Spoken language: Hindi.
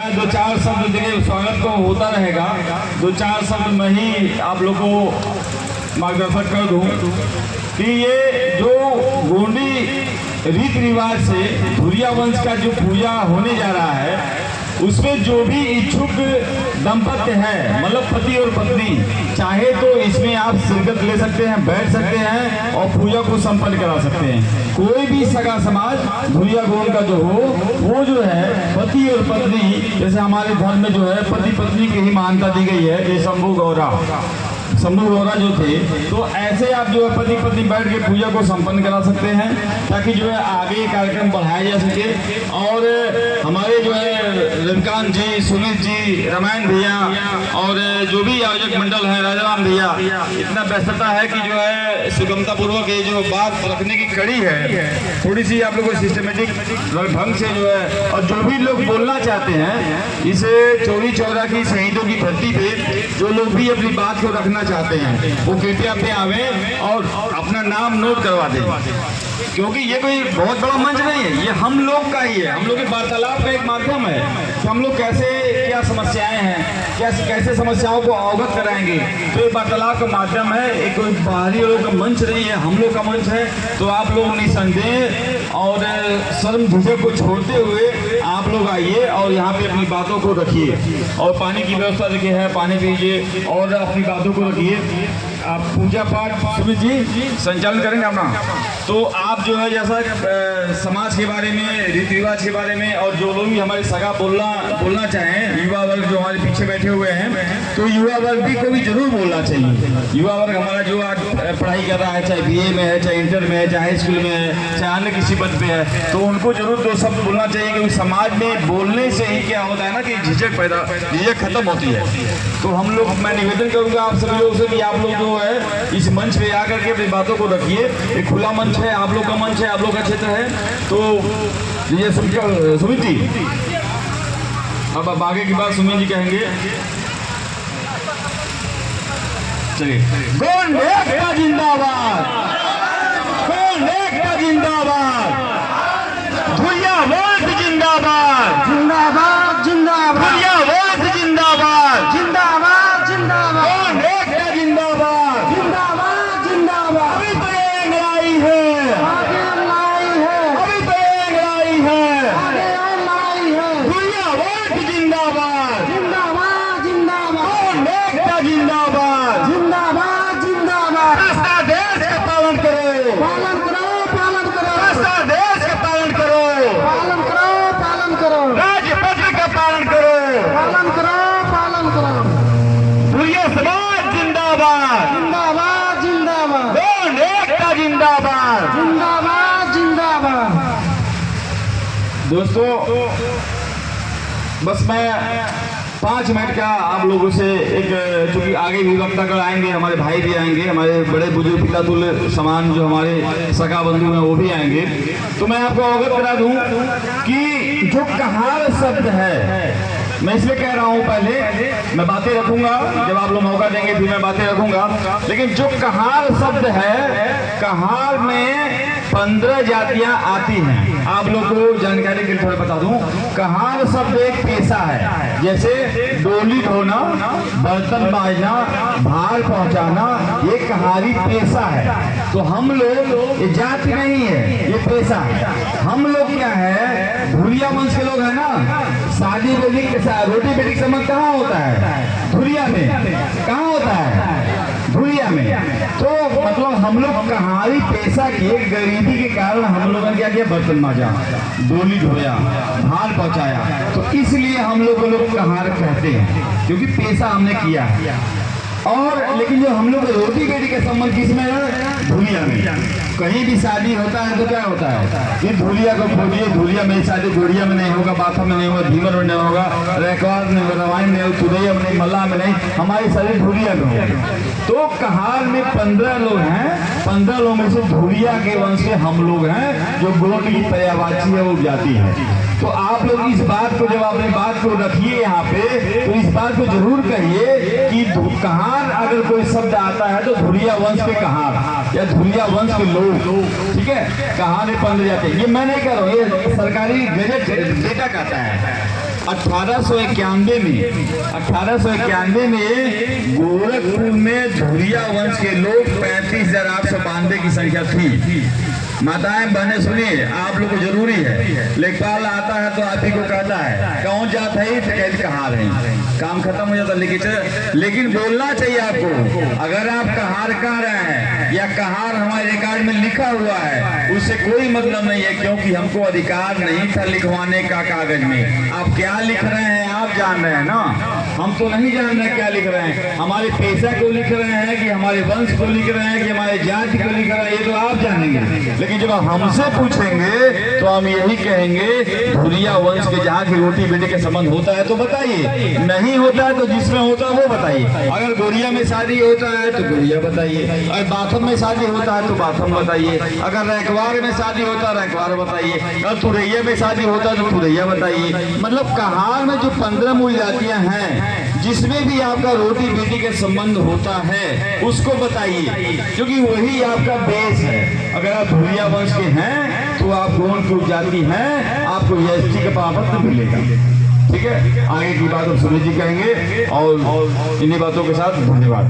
दो चार शब्द देखिए, स्वागत को होता रहेगा, दो चार शब्द मैं ही आप लोग को मार्गदर्शन कर दूं कि ये जो गोंडी रीति रिवाज से धुरिया वंश का जो पूजा होने जा रहा है, उसमें जो भी इच्छुक दंपत्ति है, मतलब पति और पत्नी, चाहे तो इसमें आप शिरकत ले सकते हैं, बैठ सकते हैं और पूजा को संपन्न करा सकते हैं। कोई भी सगा समाज धुरिया गोंड का जो हो, वो जो है पति और पत्नी, जैसे हमारे धर्म में जो है पति पत्नी की ही मान्यता दी गई है, जैसे शंभू गौरा जो थे, तो ऐसे आप जो है पति पत्नी बैठ के पूजा को संपन्न करा सकते हैं, ताकि जो है आगे कार्यक्रम बढ़ाया जा सके। और हमारे जो है रविकांत जी, सुमित जी, रामायण भैया और जो भी आयोजक मंडल है, राजाराम भैया, इतना व्यस्तता है कि जो है सुगमता पूर्वक ये जो बात रखने की कड़ी है, थोड़ी सी आप लोग को सिस्टमेटिक ढंग से जो है, और जो भी लोग बोलना चाहते हैं इस चौरी चौरा की शहीदों की धरती पे, जो लोग भी अपनी बात को रखना चाहते हैं वो कृपया पे आवे और अपना नाम नोट करवा दें, क्योंकि ये कोई बहुत बड़ा मंच नहीं है, ये हम लोग का ही है, हम लोग के वार्तालाप का एक माध्यम है कि हम लोग कैसे क्या समस्याएं हैं, कैसे समस्याओं को अवगत कराएंगे। तो ये वार्तालाप का माध्यम है, एक कोई बाहरी लोग का मंच नहीं है, हम लोग का मंच है। तो आप लोग निसंदेह और शर्म झिझक को छोड़ते हुए आप लोग आइए और यहाँ पे अपनी बातों को रखिए, और पानी की व्यवस्था देखिए है, पानी पीजिए और अपनी बातों को रखिए। आप पूजा पाठ सुमित जी संचालन करेंगे अपना, तो आप जो है जैसा समाज के बारे में, रीति रिवाज के बारे में, और जो लोग भी हमारे सगा बोलना चाहें, युवा वर्ग जो हमारे पीछे बैठे हुए हैं, तो युवा वर्ग भी को भी जरूर बोलना चाहिए। युवा वर्ग हमारा जो आज पढ़ाई कर रहा है, चाहे बीए में है, चाहे इंटर में है, चाहे हाई स्कूल में है, चाहे अन्य किसी पद पे है, तो उनको जरूर दो शब्द बोलना चाहिए, क्योंकि समाज में बोलने से ही क्या होता है ना कि झिझक खत्म होती है। तो हम लोग, मैं निवेदन करूंगा आप सभी लोगों से कि आप लोग जो है इस मंच पे आकर के अपनी बातों को रखिए। एक खुला मंच है, आप लोग का मंच है, आप लोग का क्षेत्र है। तो ये सुमित जी, अब आगे की बात सुमित जी कहेंगे। चलिए, गोंड एकता जिंदाबाद, गोंड एकता जिंदाबाद, धुरिया वंश जिंदाबाद, जिंदाबाद जिंदाबाद, धुरिया वंश जिंदाबाद, जिंदाबाद जिंदाबाद, गोंड एकता जिंदाबाद, जिंदाबाद जिंदाबाद। अभी तो ये लड़ाई है, आगे लड़ाई है, अभी तो ये लड़ाई है, आगे लड़ाई है। धुरिया वंश जिंदाबाद, जिंदाबाद जिंदाबाद, गोंड एकता जिंदाबाद, जिंदाबाद जिंदाबाद। रास्ता देश का पालन करो, पालन करो, पालन करो, रास्ता देश का पालन करो, पालन करो, पालन करो, राजपत्र का पालन करो, पालन करो, पालन करो। धुरिया समाज जिंदाबाद, जिंदाबाद जिंदाबाद, गोंड एकता जिंदाबाद। जिंदाबाद जिंदाबाद। दोस्तों, बस मैं 5 मिनट का आप लोगों से एक, चूंकि आगे भी वक्तागण आएंगे, हमारे भाई भी आएंगे, हमारे बड़े बुजुर्ग पिता तुल्य समान जो हमारे सगा बंधु हैं वो भी आएंगे, तो मैं आपको अवगत करा दूं कि जो कहार शब्द है, मैं इसलिए कह रहा हूं, पहले मैं बातें रखूंगा, जब आप लोग मौका देंगे फिर मैं बातें रखूंगा, लेकिन जो कहार शब्द है, कहार में 15 जातियां आती हैं। आप लोग को जानकारी के लिए थोड़ा बता दूं, कहार शब्द एक पेशा है, जैसे डोली ढोना, बर्तन बाजना, भार पहुंचाना, ये कहारी पेशा है। तो हम लोग, ये जाति नहीं है, ये पेशा है। हम लोग क्या है, धुरिया वंश के लोग हैं ना, शादी बेटी रोटी बेटी का समझ कहाँ होता है, धुरिया में। कहाँ होता है, धुरिया में। तो मतलब हम लोग कहारी पेशा के गरीबी के कारण हम लोगों ने क्या किया, बर्तन मांजा, डोली ढोया, भार पहुंचाया, तो इसलिए हम लोग कहार कहते हैं, क्योंकि पेशा हमने किया है। और लेकिन जो हम लोग रोटी बेटी का संबंध किसमें है, धुलिया में। कहीं भी शादी होता है तो क्या होता है, ये धुलिया को खोजिए, धुलिया में शादी गोड़िया में नहीं होगा, बाथा में नहीं होगा, भीमर में नहीं होगा, रेकॉर्ड में, रवाइन में, तुरैया में नहीं, मल्ला में नहीं, हमारी सारी धुलिया में होगा। तो कहार में 15 लोग हैं, 15 लोगों में से धुलिया के वंश के हम लोग हैं, जो गोंड की पर्यायवाची है, वो जाति है। तो आप लोग इस बात को, जब अपनी बात को रखिए यहाँ पे, तो इस बात को जरूर कहिए कि कहार अगर कोई शब्द आता है तो धुरिया वंश के कहार या धुरिया वंश के लोग, ठीक है, कहार में 15 जाते हैं। ये मैं नहीं कह रहा हूँ, ये सरकारी गजट डेटा कहता है। 1891 में गोरखपुर में धुरिया वंश के लोग 35,892 की संख्या थी। माताएं बहनें सुनिए, आप लोग को जरूरी है, लेखपाल आता है तो आप ही को कहता है कौन जात है तो कहते कहार है, काम खत्म हो जाता। लेकिन बोलना चाहिए आपको। अगर आप कहार कह रहे हैं या कहार हमारे रिकॉर्ड में लिखा हुआ है, उससे कोई मतलब नहीं है, क्योंकि हमको अधिकार नहीं था लिखवाने का कागज में। आप क्या लिख रहे हैं आप जान रहे हैं ना, हम तो नहीं जान रहे क्या लिख रहे हैं। हमारे पेशा को लिख रहे हैं कि हमारे वंश को लिख रहे हैं कि हमारे जाति को लिख रहे हैं, ये तो आप जानेंगे। लेकिन जब आप हमसे पूछेंगे तो हम यही कहेंगे धुरिया वंश के जहाँ की रोटी बेटे के संबंध होता है तो बताइए, नहीं होता है तो जिसमें होता है वो बताइए। अगर गोरिया में शादी होता है तो गोरिया बताइए, अगर बाथम में शादी होता है तो बाथम बताइए, अगर रैकवार में शादी होता है रैकवार बताइए, अगर तुरैया में शादी होता है तो तुरैया बताइए। मतलब कहार में जो 15 मूल जातियां हैं, जिसमें भी आपका रोटी बेटी के संबंध होता है उसको बताइए, क्योंकि वही आपका बेस है। अगर आप धुरिया वंश के हैं तो आप गोंड जाति हैं, आपको एसटी का पावत मिलेगा। ठीक है, आगे की बात अब सुनील जी कहेंगे और इन्हीं बातों के साथ धन्यवाद।